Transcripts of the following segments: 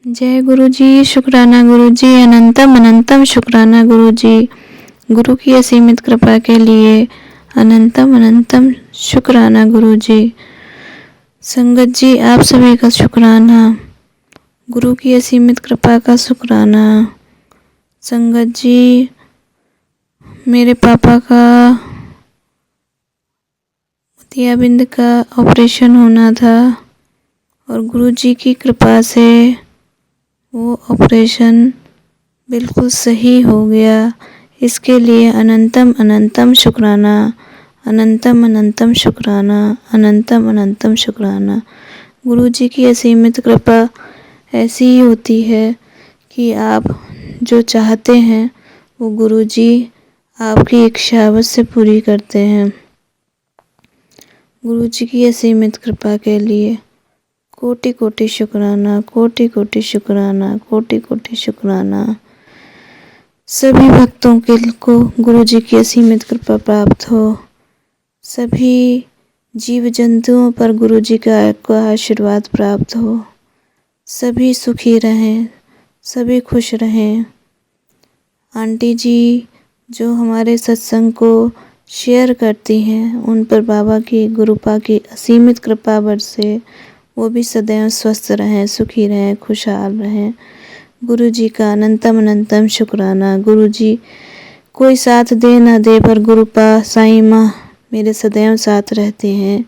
जय गुरु जी, शुक्राना गुरु जी, अनंतम अनंतम शुक्राना गुरु जी। गुरु की असीमित कृपा के लिए अनंतम अनंतम शुक्राना गुरु जी। संगत जी, आप सभी का शुक्राना। गुरु की असीमित कृपा का शुक्राना। संगत जी, मेरे पापा का मोतियाबिंद का ऑपरेशन होना था और गुरु जी की कृपा से वो ऑपरेशन बिल्कुल सही हो गया। इसके लिए अनंतम अनंतम शुक्राना, अनंतम अनंतम शुक्राना, अनंतम अनंतम शुक्राना। गुरु जी की असीमित कृपा ऐसी ही होती है कि आप जो चाहते हैं वो गुरु जी आपकी इच्छा अवश्य पूरी करते हैं। गुरु जी की असीमित कृपा के लिए कोटि कोटि शुक्राना, कोटि कोटि शुक्राना, कोटि कोटि शुक्राना। सभी भक्तों को गुरु जी की असीमित कृपा प्राप्त हो। सभी जीव जंतुओं पर गुरु जी का आशीर्वाद प्राप्त हो। सभी सुखी रहें, सभी खुश रहें। आंटी जी जो हमारे सत्संग को शेयर करती हैं, उन पर बाबा की गुरुपा की असीमित कृपा बरसे। वो भी सदैव स्वस्थ रहें, सुखी रहें, खुशहाल रहें। गुरु जी का अनंतम अनंतम शुक्राना। गुरु जी कोई साथ दे ना दे पर गुरुपा साईं माँ मेरे सदैव साथ रहते हैं,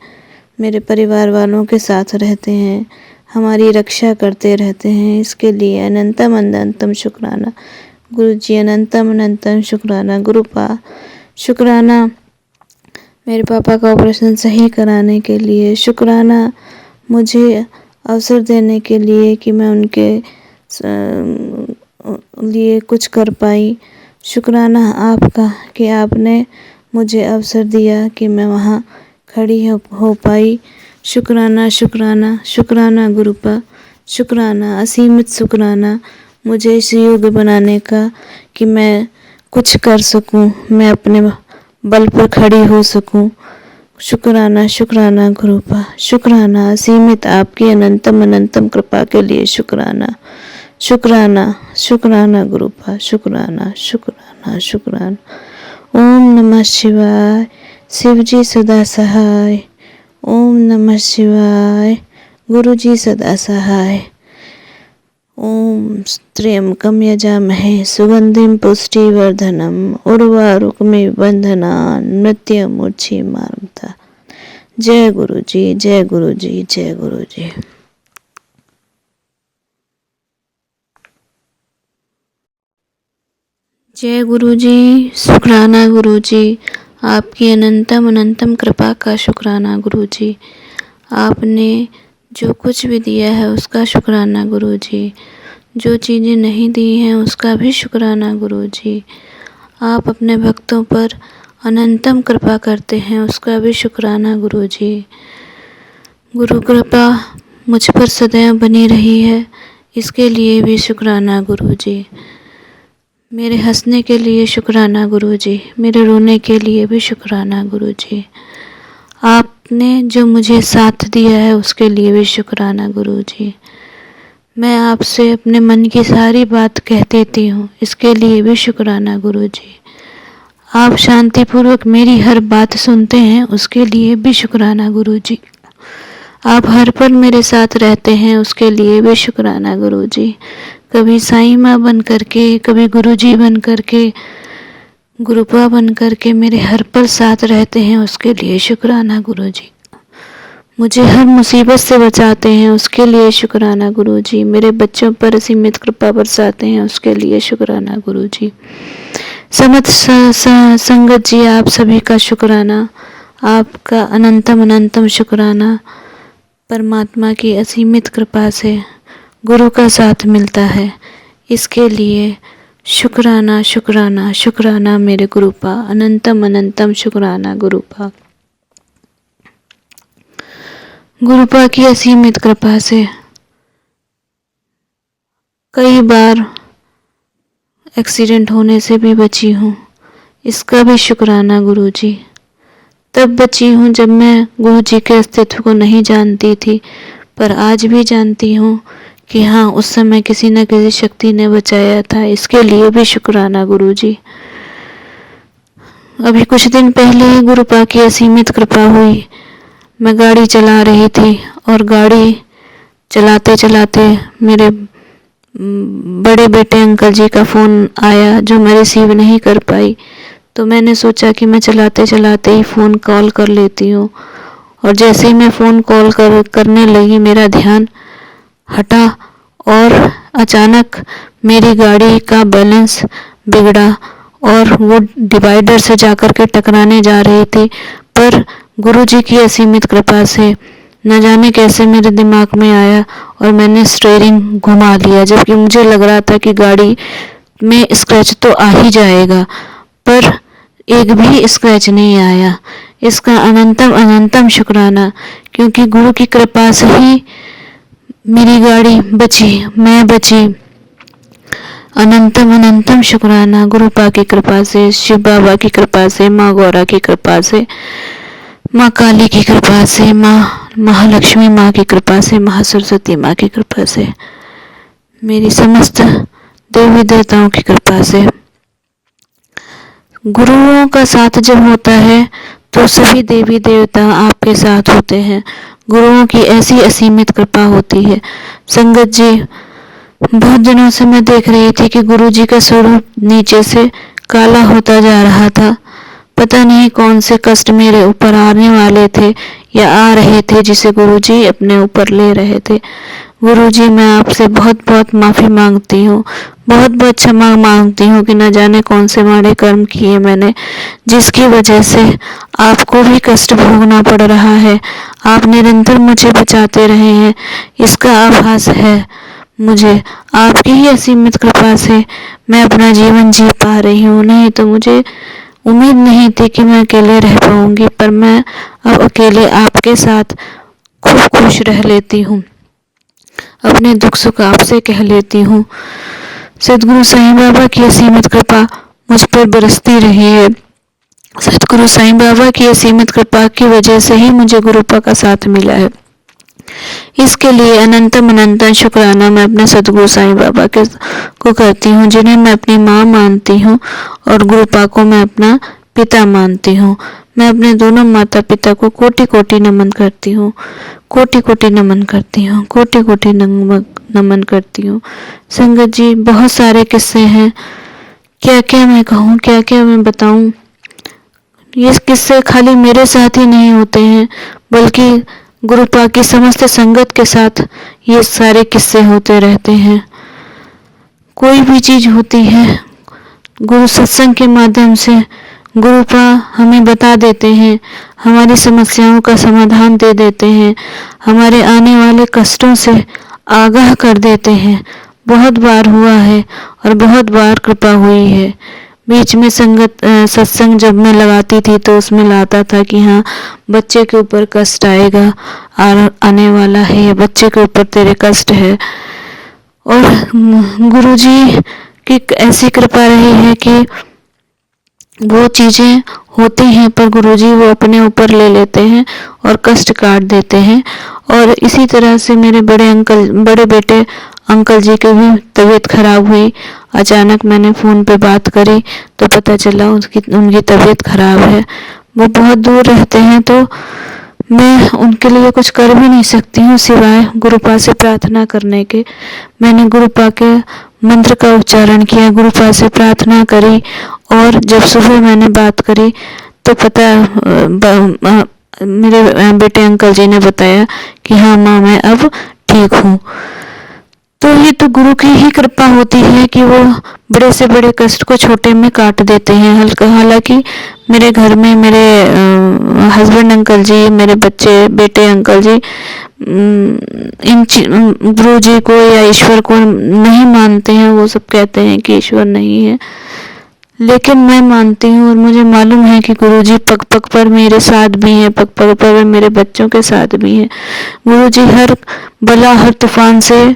मेरे परिवार वालों के साथ रहते हैं, हमारी रक्षा करते रहते हैं। इसके लिए अनंतम अनंतम शुक्राना गुरु जी, अनंतम अनंतम शुक्राना गुरुपा। शुक्राना मेरे पापा का ऑपरेशन सही कराने के लिए। शुक्राना मुझे अवसर देने के लिए कि मैं उनके लिए कुछ कर पाई। शुक्राना आपका कि आपने मुझे अवसर दिया कि मैं वहाँ खड़ी हो पाई। शुक्राना शुक्राना शुक्राना गुरुपा। शुक्राना, असीमित शुक्राना मुझे इस योग्य बनाने का कि मैं कुछ कर सकूं, मैं अपने बल पर खड़ी हो सकूं। शुक्राना शुक्राना गुरुपा। शुक्राना असीमित आपकी अनंतम अनंतम कृपा के लिए शुक्राना। शुक्राना शुक्राना गुरुपा। शुक्राना शुक्राना शुक्राना। ओम नमः शिवाय। शिव जी सदा सहाय। ओम नमः शिवाय। गुरु जी सदा सहाय। ओम त्र्यंबकं यजामहे सुगंधिं पुष्टिवर्धनम् उर्वारुकमिव बन्धनान् मृत्युर्मुक्षीयमामृतात्। जय गुरु जी, जय गुरु जी, जय गुरु जी। जय गुरु जी, शुक्राना गुरु जी। आपकी अनंतम अनंतम कृपा का शुक्राना गुरु जी। आपने जो कुछ भी दिया है उसका शुक्राना गुरु जी। जो चीज़ें नहीं दी हैं उसका भी शुक्राना गुरु जी। आप अपने भक्तों पर अनंतम कृपा करते हैं, उसका भी शुक्राना गुरु जी। गुरु कृपा मुझ पर सदैव बनी रही है, इसके लिए भी शुक्राना गुरु जी। मेरे हंसने के लिए शुक्राना गुरु जी, मेरे रोने के लिए भी शुक्राना गुरु जी। आपने जो मुझे साथ दिया है उसके लिए भी शुक्राना गुरु जी। मैं आपसे अपने मन की सारी बात कह देती हूँ, इसके लिए भी शुक्राना गुरु जी। आप शांतिपूर्वक मेरी हर बात सुनते हैं, उसके लिए भी शुक्राना गुरु जी। आप हर पल मेरे साथ रहते हैं, उसके लिए भी शुक्राना गुरु जी। कभी साईं माँ बन करके, कभी गुरु जी बन करके, गुरुपा बन करके मेरे हर पल साथ रहते हैं, उसके लिए शुक्राना गुरु जी। मुझे हर मुसीबत से बचाते हैं, उसके लिए शुक्राना गुरु जी। मेरे बच्चों पर असीमित कृपा बरसाते हैं, उसके लिए शुक्राना गुरु जी। समस्त संगत जी, आप सभी का शुक्राना। आपका अनंतम अनंतम शुक्राना। परमात्मा की असीमित कृपा से गुरु का साथ मिलता है, इसके लिए शुक्राना शुक्राना शुक्राना मेरे गुरुपा। अनंतम अनंतम शुक्राना गुरुपा। गुरुपा की असीमित कृपा से कई बार एक्सीडेंट होने से भी बची हूँ, इसका भी शुक्राना गुरु जी। तब बची हूँ जब मैं गुरु जी के अस्तित्व को नहीं जानती थी, पर आज भी जानती हूँ कि हाँ, उस समय किसी न किसी शक्ति ने बचाया था। इसके लिए भी शुक्राना गुरुजी। अभी कुछ दिन पहले ही गुरुपा की असीमित कृपा हुई। मैं गाड़ी चला रही थी और गाड़ी चलाते चलाते मेरे बड़े बेटे अंकल जी का फ़ोन आया, जो मैं रिसीव नहीं कर पाई। तो मैंने सोचा कि मैं चलाते चलाते ही फ़ोन कॉल कर लेती हूँ। और जैसे ही मैं फ़ोन कॉल करने लगी, मेरा ध्यान हटा और अचानक मेरी गाड़ी का बैलेंस बिगड़ा और वो डिवाइडर से जाकर के टकराने जा रही थी। पर गुरुजी की असीमित कृपा से न जाने कैसे मेरे दिमाग में आया और मैंने स्टीयरिंग घुमा लिया, जबकि मुझे लग रहा था कि गाड़ी में स्क्रैच तो आ ही जाएगा, पर एक भी स्क्रैच नहीं आया। इसका अनंतम अनंतम शुक्राना, क्योंकि गुरु की कृपा से ही मेरी गाड़ी बची, मैं बची। अनंतम अनंतम शुक्राना गुरुपा की कृपा से, शिव बाबा की कृपा से, माँ गौरा की कृपा से, माँ काली की कृपा से, माँ महालक्ष्मी माँ की कृपा से, महासरस्वती माँ की कृपा से, मेरी समस्त देवी देवताओं की कृपा से। गुरुओं का साथ जब होता है तो सभी देवी देवता आपके साथ होते हैं। गुरुओं की ऐसी असीमित कृपा होती है। संगत जी, बहुत दिनों से मैं देख रही थी कि गुरुजी का स्वरूप नीचे से काला होता जा रहा था। पता नहीं कौन से कष्ट मेरे ऊपर आने वाले थे या आ रहे थे, जिसे गुरुजी अपने ऊपर ले रहे थे। गुरुजी, मैं आपसे बहुत बहुत माफ़ी मांगती हूँ, बहुत बहुत क्षमा मांगती हूँ कि न जाने कौन से माड़े कर्म किए मैंने, जिसकी वजह से आपको भी कष्ट भोगना पड़ रहा है। आप निरंतर मुझे बचाते रहे हैं, इसका आभास है मुझे। आपकी ही असीमित कृपा से मैं अपना जीवन जी पा रही हूँ, नहीं तो मुझे उम्मीद नहीं थी कि मैं अकेले रह पाऊंगी, पर मैं अब अकेले आपके साथ खूब खुश रह लेती हूँ। अपने दुख सुख आपसे कह लेती हूँ। सद्गुरु साईं बाबा की असीमित कृपा मुझ पर बरसती रही है। सद्गुरु साईं बाबा की असीमित कृपा की वजह से ही मुझे गुरुपा का साथ मिला है। इसके लिए अनंतम अनंतम शुक्राना मैं अपने सद्गुरु साईं बाबा को करती हूँ, जिन्हें मैं अपनी माँ मानती हूँ और गुरुपा को मैं अपना पिता मानती हूँ। मैं अपने दोनों माता पिता को कोटि कोटि नमन करती हूँ, कोटि कोटि नमन करती हूँ, कोटि कोटि नमन करती हूँ। संगत जी, बहुत सारे किस्से हैं, क्या क्या मैं कहूँ, क्या क्या मैं बताऊँ। ये किस्से खाली मेरे साथ ही नहीं होते हैं, बल्कि गुरुपा की समस्त संगत के साथ ये सारे किस्से होते रहते हैं। कोई भी चीज होती है, गुरु सत्संग के माध्यम से गुरुपा हमें बता देते हैं, हमारी समस्याओं का समाधान दे देते हैं, हमारे आने वाले कष्टों से आगाह कर देते हैं। बहुत बार हुआ है और बहुत बार कृपा हुई है। बीच में सत्संग जब मैं लगाती थी तो उसमें लाता था कि हाँ, बच्चे के ऊपर कष्ट आएगा, आने वाला है, या बच्चे के ऊपर तेरे कष्ट है। और गुरुजी की ऐसी कृपा रही है कि वो चीजें होती हैं, पर गुरुजी वो अपने ऊपर ले लेते हैं और कष्ट काट देते हैं। और इसी तरह से मेरे बड़े बेटे अंकल जी की भी तबीयत खराब हुई। अचानक मैंने फ़ोन पे बात करी तो पता चला उनकी तबीयत खराब है। वो बहुत दूर रहते हैं, तो मैं उनके लिए कुछ कर भी नहीं सकती हूँ सिवाय गुरुपा से प्रार्थना करने के। मैंने गुरुपा के मंत्र का उच्चारण किया, गुरुपा से प्रार्थना करी, और जब सुबह मैंने बात करी तो मेरे बेटे अंकल जी ने बताया कि हाँ माँ, मैं अब ठीक हूँ। तो ये तो गुरु की ही कृपा होती है कि वो बड़े से बड़े कष्ट को छोटे में काट देते हैं। हालांकि मेरे घर में मेरे हस्बैंड अंकल जी, मेरे बेटे अंकल जी इन गुरु जी को या ईश्वर को नहीं मानते हैं। वो सब कहते हैं कि ईश्वर नहीं है, लेकिन मैं मानती हूँ और मुझे मालूम है कि गुरुजी पग पग पर मेरे साथ भी हैं, पग पग पर मेरे बच्चों के साथ भी हैं। गुरुजी हर बला, हर तूफान से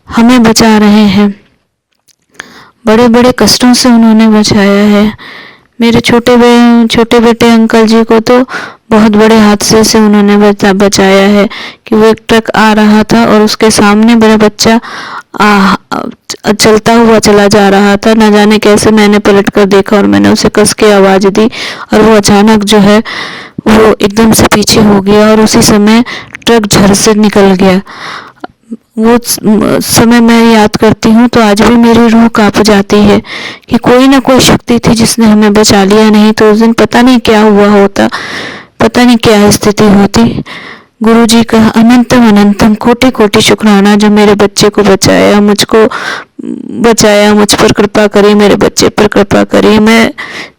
हमें बचा रहे हैं। बड़े बड़े कष्टों से उन्होंने बचाया है। मेरे छोटे बेटे अंकल जी को तो बहुत बड़े हादसे से उन्होंने बचाया है कि वो एक ट्रक आ रहा था और उसके सामने मेरा बच्चा चलता हुआ चला जा रहा था। न जाने कैसे मैंने पलट कर देखा और मैंने उसे कस के आवाज़ दी और वो अचानक जो है वो एकदम से पीछे हो गया और उसी समय ट्रक झर से निकल गया। वो समय मैं याद करती हूँ तो आज भी मेरी रूह कांप जाती है कि कोई ना कोई शक्ति थी जिसने हमें बचा लिया, नहीं तो उस दिन पता नहीं क्या हुआ होता, पता नहीं क्या स्थिति होती। गुरुजी का अनंतम अनंतम कोटि कोटि शुक्राना जो मेरे बच्चे को बचाया, मुझको बचाया, मुझ पर कृपा करी, मेरे बच्चे पर कृपा करी। मैं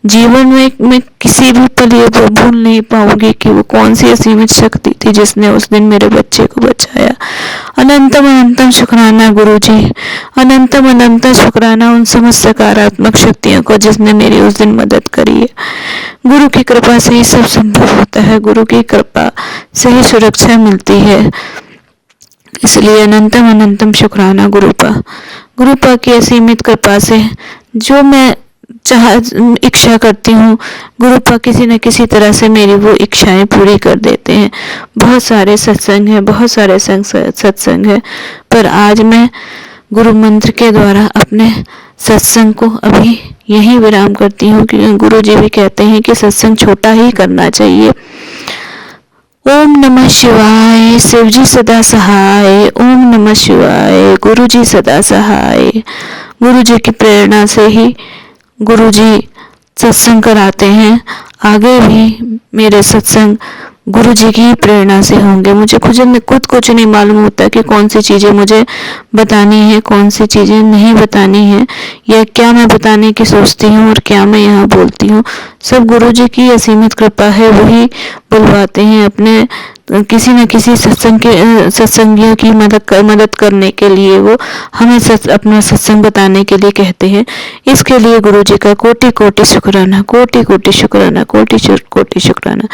जीवन में मैं किसी भी पल ये भूल नहीं पाऊंगी कि वो कौन सी असीमित शक्ति थी जिसने उस दिन मेरे बच्चे को बचाया। अनंतम अनंतम शुक्राना गुरुजी, अनंतम अनंतम शुक्राना उन समस्त सकारात्मक शक्तियों को जिसने मेरी उस दिन मदद करी है। गुरु की कृपा से ही सब संभव होता है, गुरु की कृपा से ही सुरक्षा मिलती है, इसलिए अनंतम अनंतम शुक्राना गुरुपा की असीमित कृपा से जो मैं इच्छा करती हूँ, गुरुपा किसी न किसी तरह से मेरी वो इच्छाएं पूरी कर देते हैं। बहुत सारे सत्संग हैं, बहुत सारे सत्संग हैं, पर आज मैं गुरु मंत्र के द्वारा अपने सत्संग को अभी यहीं विराम करती हूँ, क्योंकि गुरु जी भी कहते हैं कि सत्संग छोटा ही करना चाहिए। ओम नमः शिवाय, शिवजी सदा सहाय। ओम नमः शिवाय, गुरुजी सदा सहाय। गुरुजी की प्रेरणा से ही गुरुजी सत्संग कराते हैं, आगे भी मेरे सत्संग गुरुजी की प्रेरणा से होंगे। मुझे खुद कुछ नहीं मालूम होता कि कौन सी चीज़ें मुझे बतानी है, कौन सी चीज़ें नहीं बतानी है, या क्या मैं बताने की सोचती हूँ और क्या मैं यहाँ बोलती हूँ। सब गुरुजी की असीमित कृपा है, वही बुलवाते हैं अपने किसी न किसी सत्संगियों की मदद करने के लिए। वो हमें अपना सत्संग बताने के लिए कहते हैं। इसके लिए गुरुजी का कोटि कोटि शुक्राना, कोटि कोटि शुक्राना, कोटि शुक्राना।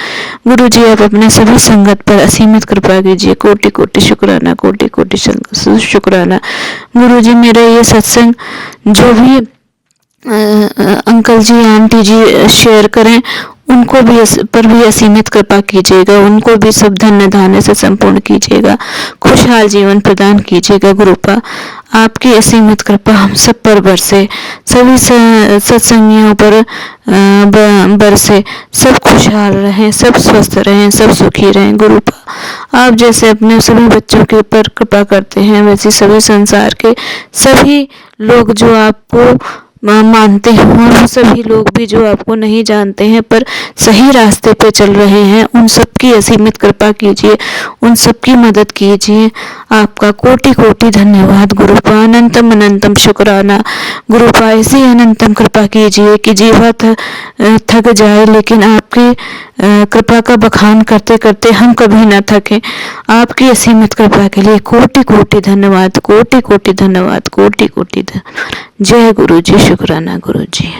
गुरुजी आप अपने सभी संगत पर असीमित कृपा कीजिए। कोटि कोटि शुक्राना, कोटि कोटि शुक्राना। गुरुजी मेरा ये सत्संग जो भी अंकल जी आंटी जी शेयर करें, उनको भी पर भी असीमित कृपा कीजिएगा, उनको भी सब धन्य धान्य से संपूर्ण कीजिएगा, खुशहाल जीवन प्रदान कीजिएगा। गुरुपा आपकी असीमित कृपा हम सब पर बरसे, सभी सत्संगियों पर बरसे, सब खुशहाल रहें, सब स्वस्थ रहें, सब सुखी रहें। गुरुपा आप जैसे अपने सभी बच्चों के ऊपर कृपा करते हैं, वैसे सभी संसार के सभी लोग जो आपको मानते हैं और वो सभी लोग भी जो आपको नहीं जानते हैं पर सही रास्ते पे चल रहे हैं, उन सब की असीमित कृपा कीजिए, उन सब की मदद कीजिए। आपका कोटि कोटि धन्यवाद गुरुपा, अनंतम अनंतम शुक्राना। गुरुपा ऐसी अनंतम कृपा कीजिए कि जीवा थक जाए, लेकिन आपकी कृपा का बखान करते करते हम कभी न थकें। आपकी असीमित कृपा के लिए कोटि कोटि धन्यवाद, कोटि कोटि धन्यवाद, कोटि कोटि धन्यवाद। जय गुरु जी, शुक्राना गुरु जी।